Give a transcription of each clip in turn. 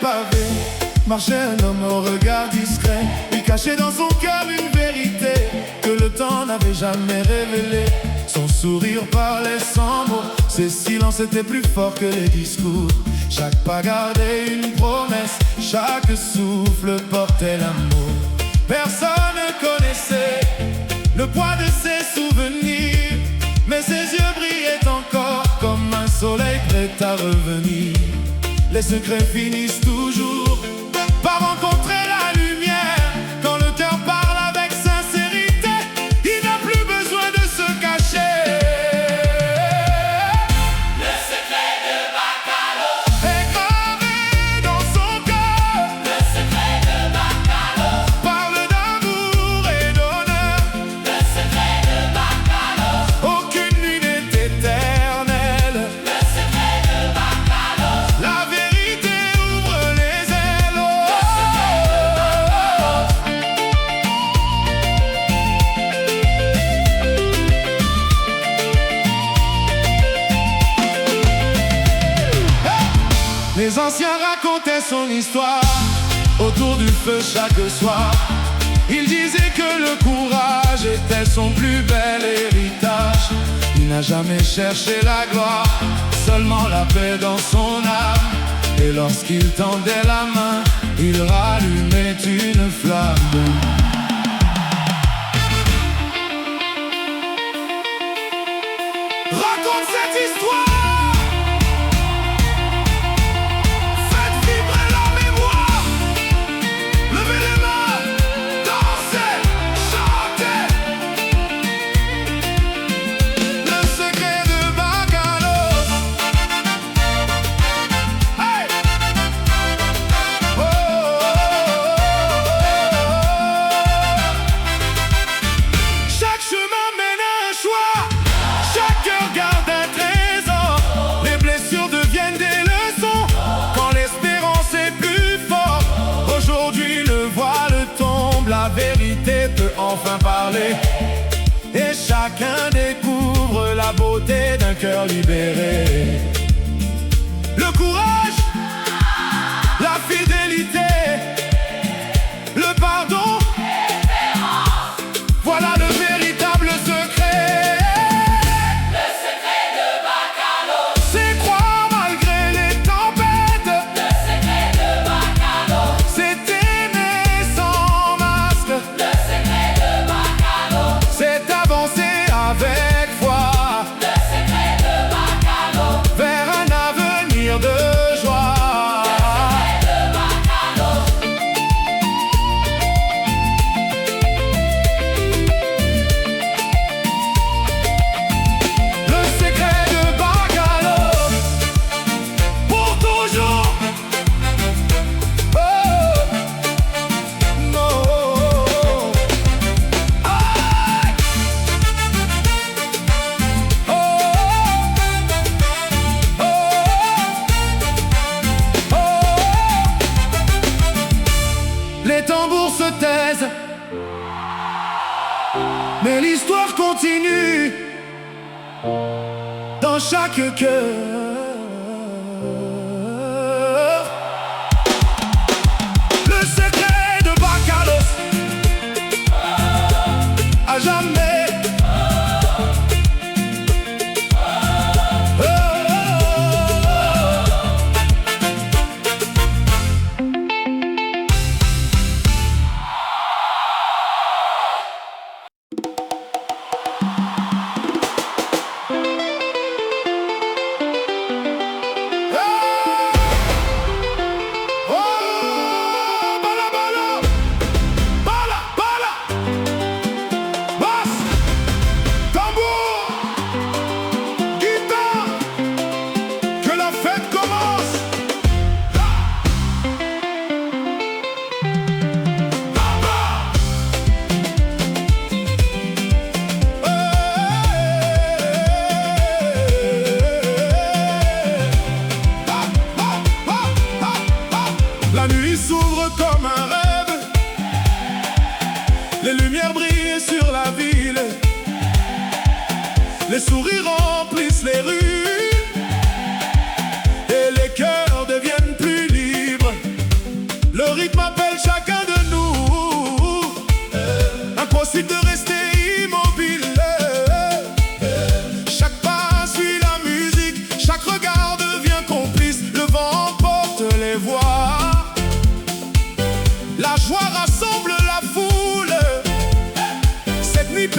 pavés marchait un homme au regard discret. Il cachait dans son cœur une vérité que le temps n'avait jamais révélée. Son sourire parlait sans mots, ses silences étaient plus forts que les discours. Chaque pas gardait une promesse, chaque souffle portait l'amour. Personne ne connaissait le poids de ses souvenirs, mais ses yeux brillaient encore comme un soleil prêt à revenir. Les secrets finissent toujours par rencontrer la lumière. Quand le cœur parle avec sincérité, il n'a plus besoin de se cacher. Le secret de Bakalos Est gravé dans son cœur. Le secret de Bakalos Parle d'amour et d'honneur. Le secret de Bakalos Aucune nuit n'est éternelle. Le secret de Bakalos La vérité ouvre les ailes. Les anciens racontaient son histoire autour du feu chaque soir. Ils disaient que le courage était son plus bel héritage. Il n'a jamais cherché la gloire, seulement la paix dans son âme. Et lorsqu'il tendait la main, il rallumait une flamme. Raconte cette histoire. Faites vibrer la mémoire. Levez les mains, dansez, chantez. Le secret de Bakalos. Hey! Oh, oh, oh, oh. Chaque chemin mène à un choix. Chaque cœur garde un trésor. Les blessures deviennent des leçons quand l'espérance est plus forte. Aujourd'hui le voile tombe, la vérité peut enfin parler. Et chacun découvre la beauté d'un cœur libéré. Le courage, la fidélité, le pardon, voilà le véritable secret. Le secret de Bakalos C'est croire malgré les tempêtes, Le secret de Bakalos c'est aimer sans masque, Le secret de Bakalos c'est avancer avec foi Le secret de Bakalos vers un avenir de joie. Le secret de Bakalos Le secret de Bakalos pour toujours. Oh, non. Aïe. Oh, oh, oh. Les tambours se taisent, mais l'histoire continue dans chaque cœur. Le secret de Bakalos à jamais. Oh, oh, oh.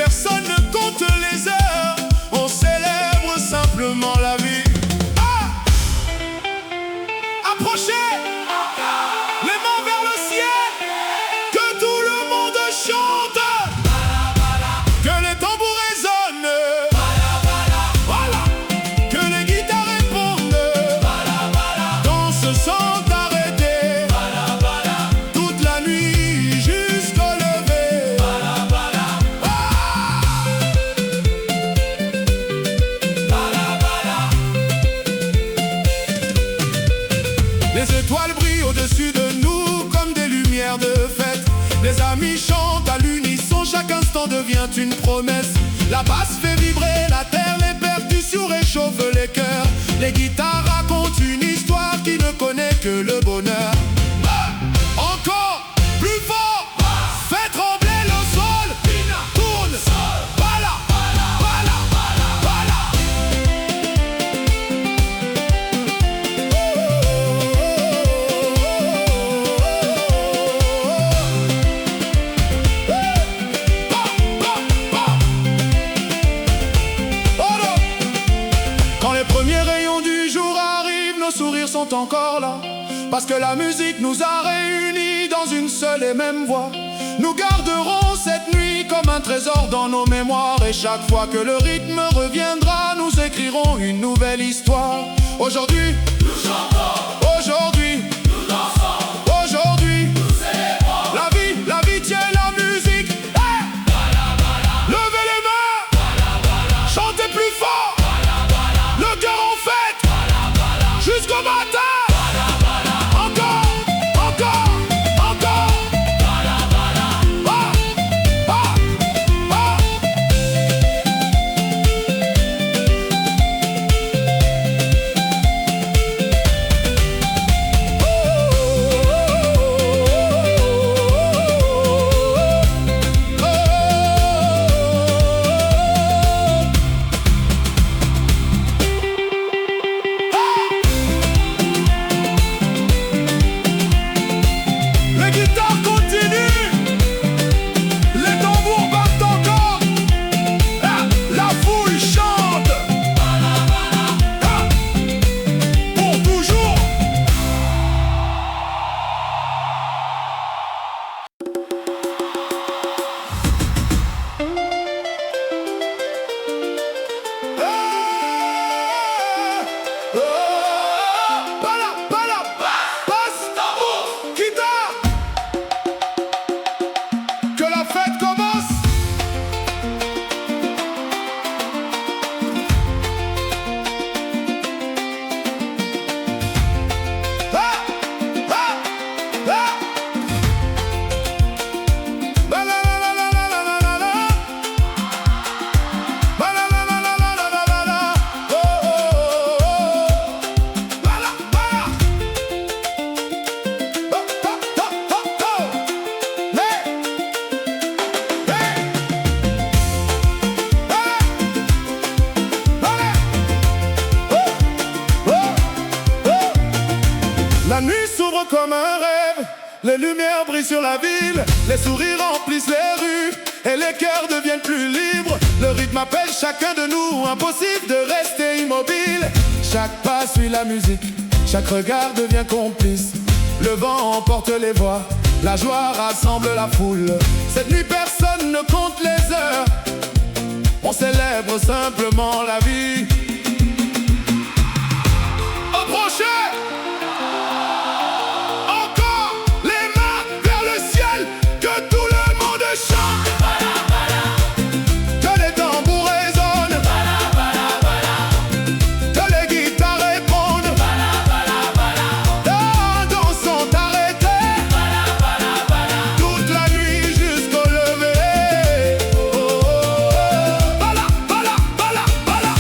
personne ne compte les heures. On célèbre simplement la vie. Ah! Approchez! Les mains vers le ciel! Que tout le monde chante! Que les tambours résonnent! Voilà! Que les guitares répondent! Danse sans arrêter! Toute la nuit jusqu'au lever! Les étoiles brillent au-dessus de nous comme des lumières de fête. Les amis chantent à l'unisson, chaque instant devient une promesse. La basse fait vibrer la terre, les percussions réchauffent les cœurs. Les guitares racontent une histoire qui ne connaît que le bonheur. Encore plus fort, fais trembler le sol. Tourne, voilà, voilà, voilà. Quand les premiers rayons du jour arrivent, nos sourires sont encore là. Parce que la musique nous a réunis dans une seule et même voix. Nous garderons cette nuit comme un trésor dans nos mémoires. Et chaque fois que le rythme reviendra, nous écrirons une nouvelle histoire. Aujourd'hui, Nous chantons, aujourd'hui, nous dansons, aujourd'hui, nous célébrons. la vie tient la musique. Hey! Levez les mains, chantez plus fort, le cœur en fête, jusqu'au matin. Encore, encore, encore. Ah, ah, ah. Les guitares continuent, les tambours battent encore. La foule chante. Pour toujours. Bala, basse, Tambour, guitare. Que la fête commence. Ah, ah, ah. La la la la la la la la la la. La la la la la la la la la. Oh oh oh oh. La la la. Oh oh oh oh oh. Hey, hey, allez, allez. Oh, oh, oh. La nuit s'ouvre comme un rêve, les lumières brillent sur la ville, les sourires remplissent les rues et les cœurs deviennent plus libres. Le rythme appelle chacun de nous, impossible de rester immobile. Chaque pas suit la musique, chaque regard devient complice. Le vent emporte les voix, la joie rassemble la foule. Cette nuit personne ne compte les heures, on célèbre simplement la vie. Approchez! Encore les mains vers le ciel, que tout le monde chante. Que les tambours résonnent, que les guitares répondent. Danse sans arrêter, toute la nuit jusqu'au lever. Oh, oh, oh. Bala, bala, bala, bala.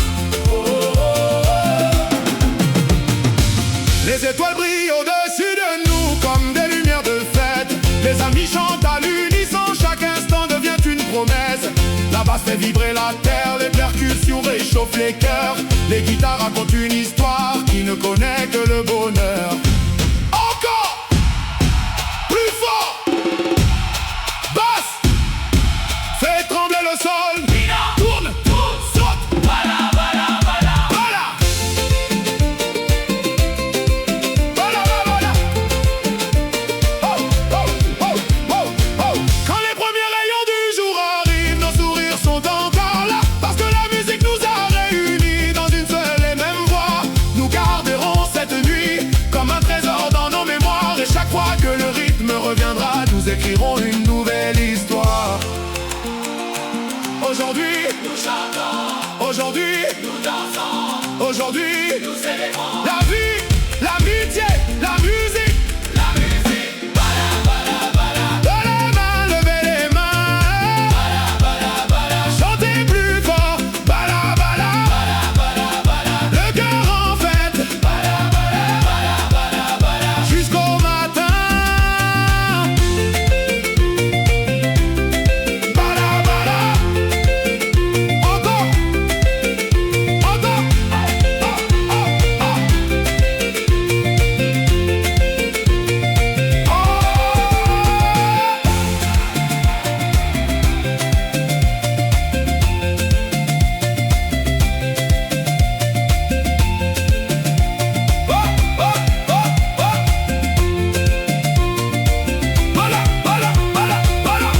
Oh, oh, oh. Les étoiles brillent au-dessus de nous comme des lumières de fête. Les amis chantent à l'unisson, chaque instant devient une promesse. La basse fait vibrer la terre, les percussions réchauffent les cœurs. Les guitares racontent une histoire qui ne connaît que le bonheur. Encore plus fort, basse, fait trembler le sol. nous chantons. Aujourd'hui, Nous dansons. aujourd'hui, Nous célébrons. la vie, l'amitié, la musique. La musique. Bala, bala, bala. Dans les mains, levez les mains. Bala, bala, bala. Chantez plus fort. Bala, bala. Bala, bala, bala. Le cœur en fête. Bala, bala, bala, bala, bala. Jusqu'au matin. Bala, bala. Encore. Encore. Bala, bala, bala, bala.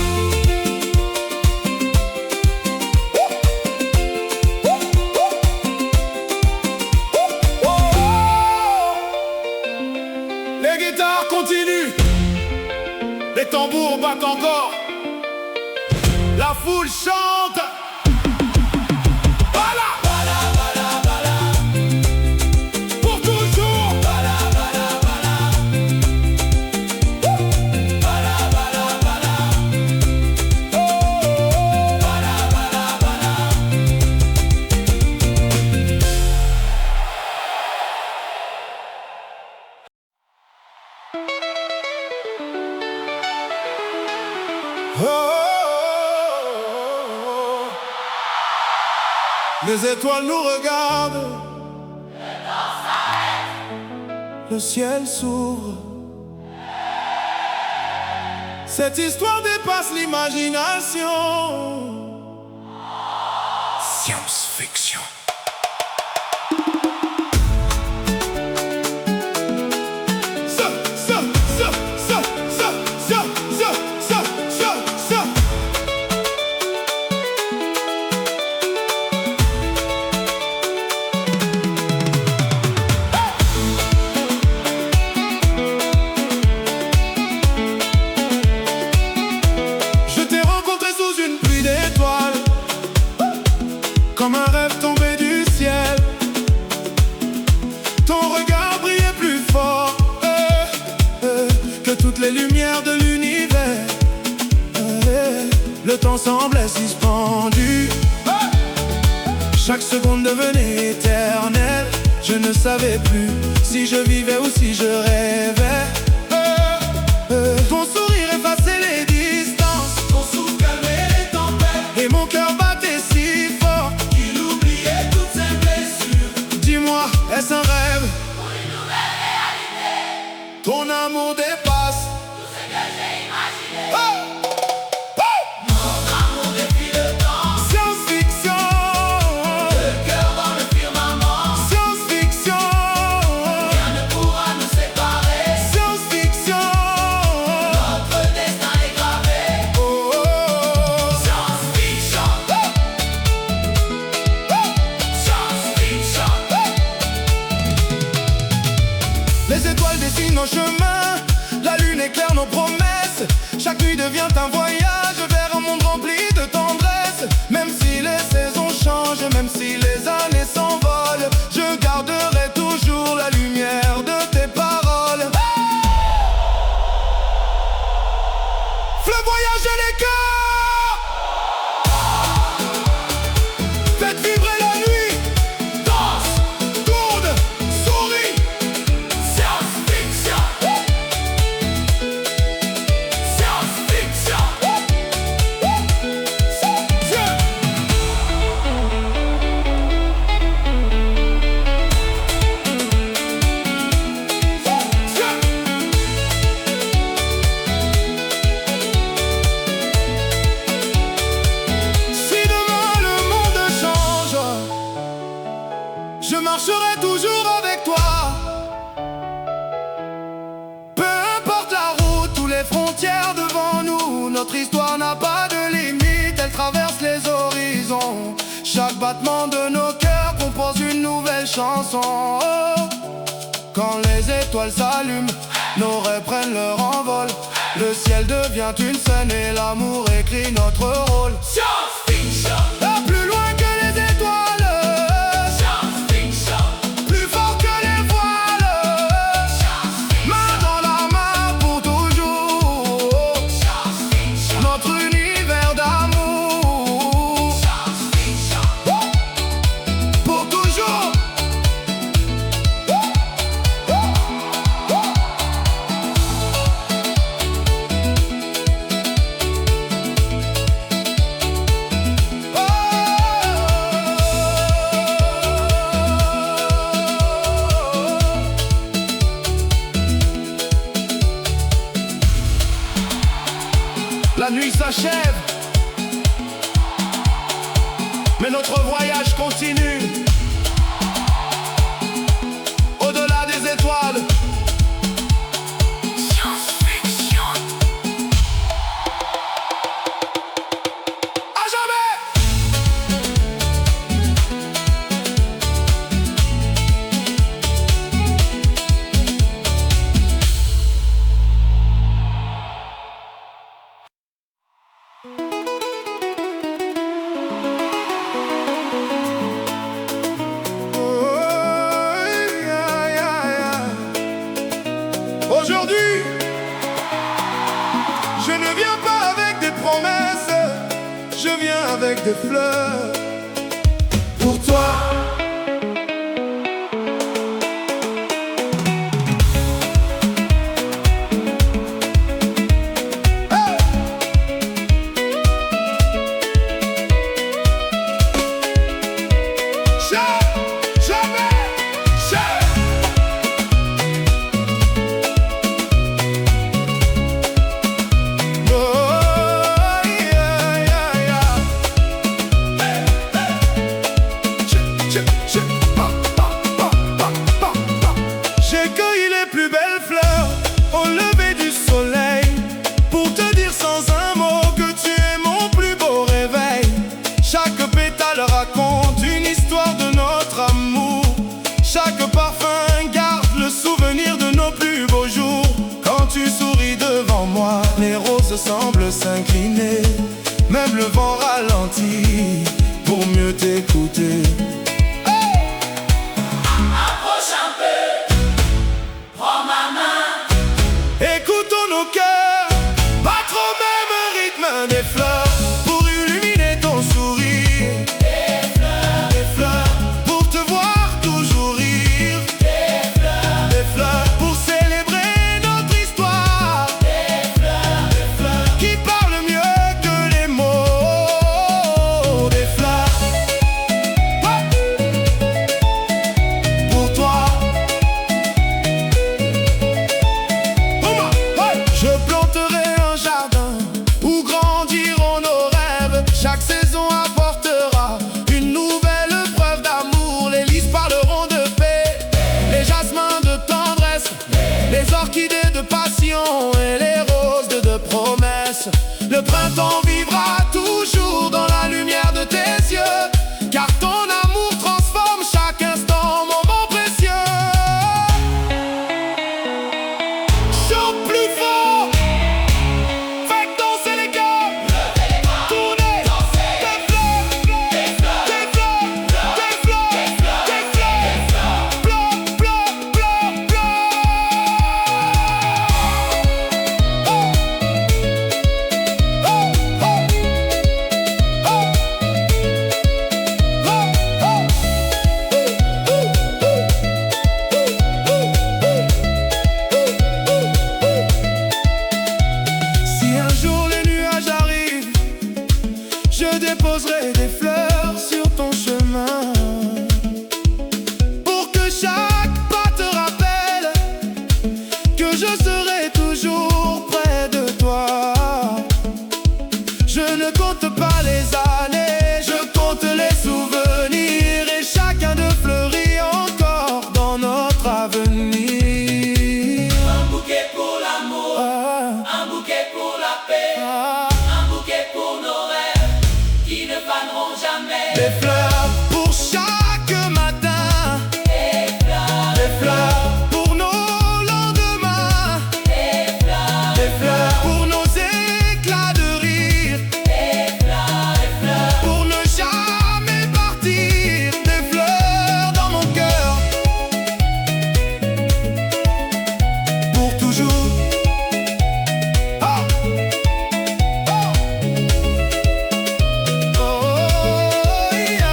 Les guitares continuent, les tambours battent encore, la foule chante. Voilà, Bala, bala, bala. pour toujours. Bala, bala, bala. Bala, bala, bala. Bala, bala, bala. Oh, les étoiles nous regardent, le ciel s'ouvre. Cette histoire dépasse l'imagination. Science-fiction. Ça, ça, ça, ça, ça, ça, ça, ça, ça, ça. Je t'ai rencontré sous une pluie d'étoiles, comme un rêve tombé du ciel. Ton regard brillait plus fort que toutes les lumières de l'univers. Le temps semblait suspendu, chaque seconde devenait éternelle. Je ne savais plus si je vivais ou si je rêvais. Ton sourire effaçait les distances, Ton souffle calmait les tempêtes. et mon cœur battait si fort. Il oubliait toutes ses blessures. Dis-moi, est-ce un rêve? Ton amour dépasse. Oh! Oh! Notre amour défie le temps. Science-fiction. Le cœur dans le firmament. Science-fiction. Rien ne pourra nous séparer. Science-fiction. Notre destin est gravé. Oh, oh, oh. Science-fiction. Science-fiction. Les étoiles dessinent nos chemins, la lune éclaire nos promesses. Chaque nuit devient un voyage vers un monde rempli de tendresse. Même si les saisons changent, même si les années s'envolent, je garderai toujours la lumière de tes paroles. Fais voyager les cœurs, faites vibrer la nuit. Danse. Tourne, souris. Science-fiction. Science-fiction. Si demain le monde change, je marcherai toujours avec toi. Peu importe la route ou les frontières devant nous, notre histoire n'a pas de limite, elle traverse les horizons. Chaque battement de nos cœurs compose une nouvelle chanson. Oh. Quand les étoiles s'allument, nos rêves prennent leur envol. Le ciel devient une scène et l'amour écrit notre rôle. Science-fiction. Plus loin s'achève, mais notre voyage continue. Au-delà des étoiles, Science-fiction. à jamais. Aujourd'hui, je ne viens pas avec des promesses, je viens avec des fleurs pour toi. Hey! Jamais, j'ai cueilli les plus belles fleurs au lever du soleil pour te dire sans un mot que tu es mon plus beau réveil. Chaque pétale raconte une histoire de notre amour. Chaque parfum garde le souvenir de nos plus beaux jours. Quand tu souris devant moi, les roses semblent s'incliner. Même le vent ralentit pour mieux t'écouter. Approche un peu, prends ma main. Écoutons nos cœurs battre au même rythme des fleurs pour illuminer ton sourire. Des fleurs pour te voir toujours rire. Des fleurs pour célébrer notre histoire. Des fleurs qui parlent mieux que les mots. Des fleurs pour toi. Je planterai un jardin où grandiront nos rêves. Chaque saison apportera une nouvelle preuve d'amour. Les lys parleront de paix, les jasmins de tendresse, les orchidées de passion et les roses de promesses. Le printemps vivra toujours dans la lumière de tes yeux, car ton amour transforme chaque instant, moment précieux. Chante plus fort, fais danser les cœurs, tournez, des fleurs, des fleurs, des fleurs, des fleurs, des fleurs, bleu, bleu, bleu, bleu. Si un jour les nuages arrivent, je déposerai des fleurs sur ton chemin pour que chaque pas te rappelle que je serai toujours près de toi. Je ne compte pas les années, je compte les souvenirs et chacun de fleurit encore dans notre avenir. Un bouquet pour l'amour, un bouquet pour la paix, un bouquet pour nos rêves qui ne faneront jamais. Des fleurs pour chaque matin, des fleurs pour nos lendemains, des fleurs pour nos éclats de rire, pour ne jamais partir, des fleurs dans mon cœur, pour toujours. Oh. Oh. Oh, yeah.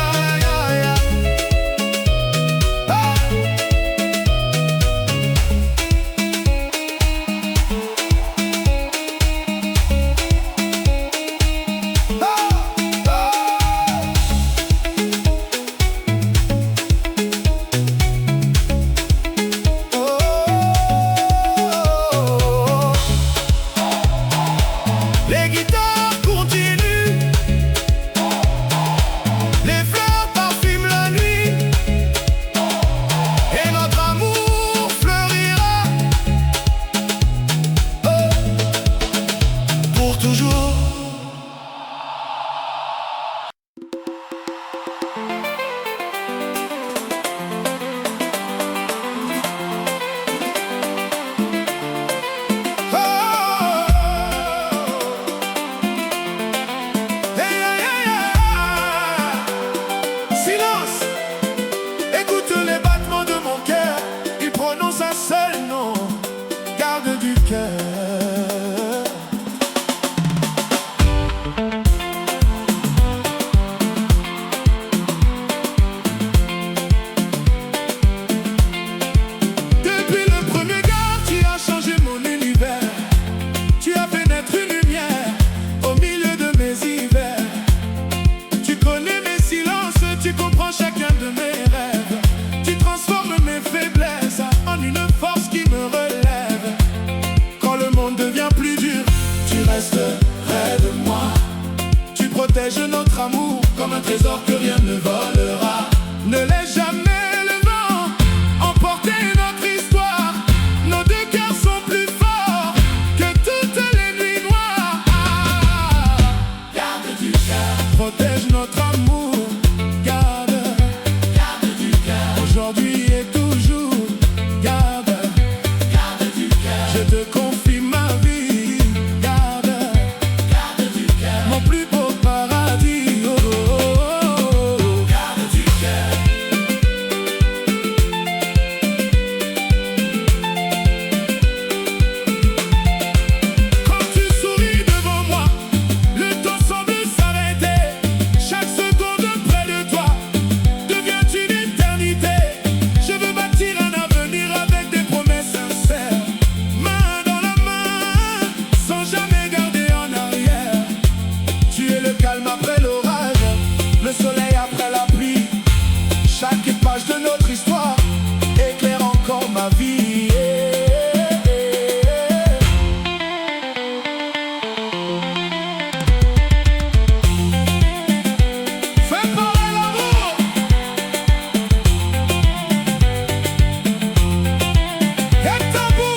un trésor que rien ne volera. Ne laisse jamais le vent emporter notre histoire. Nos deux cœurs sont plus forts que toutes les nuits noires. Garde du cœur, Protège notre amour. Garde du cœur, aujourd'hui et toujours. Garde du cœur, je te confie ma vie. Garde du cœur, mon plus beau paradis. Oh, oh, oh, oh. garde du cœur. Quand tu souris devant moi, le temps semble s'arrêter. Chaque seconde près de toi devient une éternité. Je veux bâtir un avenir avec des promesses sincères. Main dans la main, sans jamais garder en arrière. Tu es le calme après l'orage, le soleil après la pluie. Chaque page de notre histoire éclaire encore ma vie. Fais parler l'amour. Et tabou.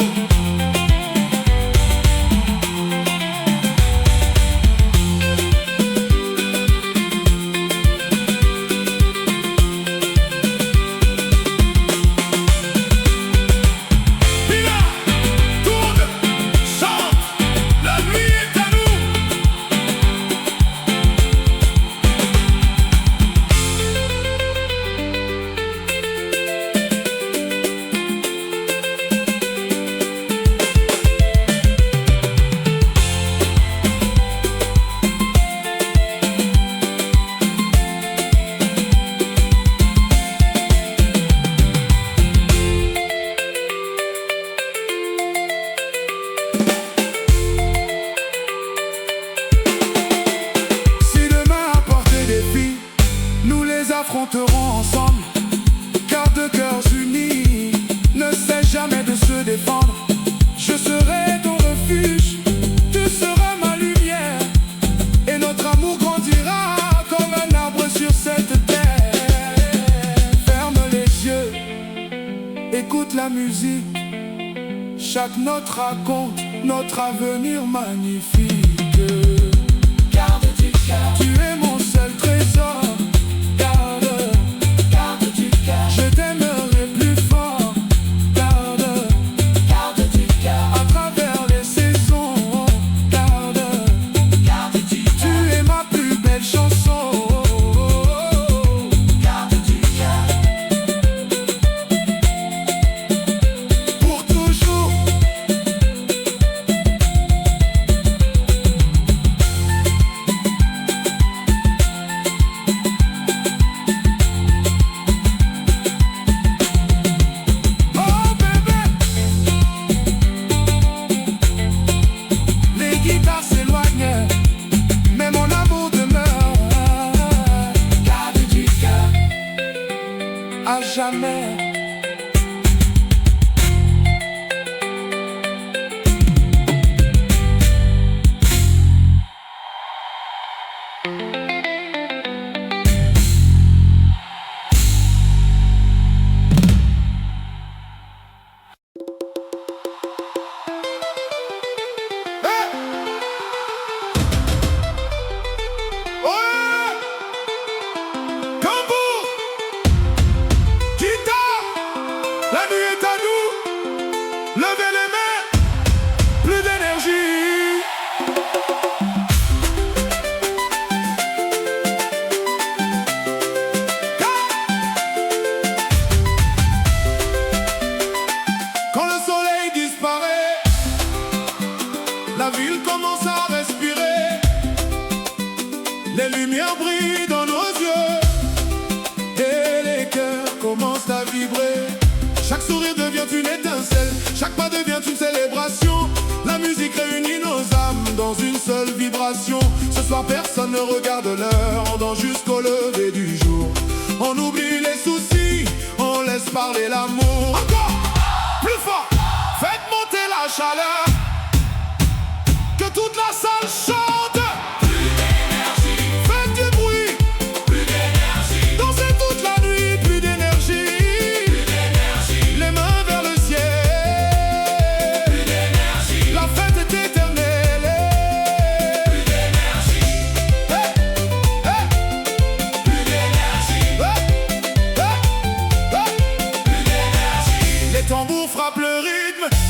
Pina, tourne, chante, la nuit est à nous. Si demain apporte des défis, nous les affronterons ensemble. Car deux cœurs unis ne cessent jamais de se défendre. Je serai ton refuge, tu seras ma lumière. Et notre amour grandira comme un arbre sur cette terre. Ferme les yeux, écoute la musique. Chaque note raconte notre avenir magnifique. Garde du cœur, Tu es mon seul trésor. Garde, du cœur, je t'aimerai plus fort. garde du cœur, À travers les saisons. Garde, du cœur, tu es ma plus belle chanson. garde du cœur, Pour toujours. Oh bébé, les guitares s'éloignent, mais mon amour demeure. garde du cœur. À jamais. Tambour, guitare, la nuit est à nous. Levez les mains, plus d'énergie. Quand le soleil disparaît, la ville commence à respirer. Les lumières brillent dans nos yeux et les cœurs commencent à vibrer. Chaque sourire devient une étincelle, chaque pas devient une célébration. La musique réunit nos âmes dans une seule vibration. Ce soir personne ne regarde l'heure, on danse jusqu'au lever du jour. On oublie les soucis, on laisse parler l'amour. Encore plus fort, faites monter la chaleur, que toute la salle chante. Plus d'énergie, Faites du bruit, plus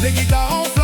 les guitares en flammes.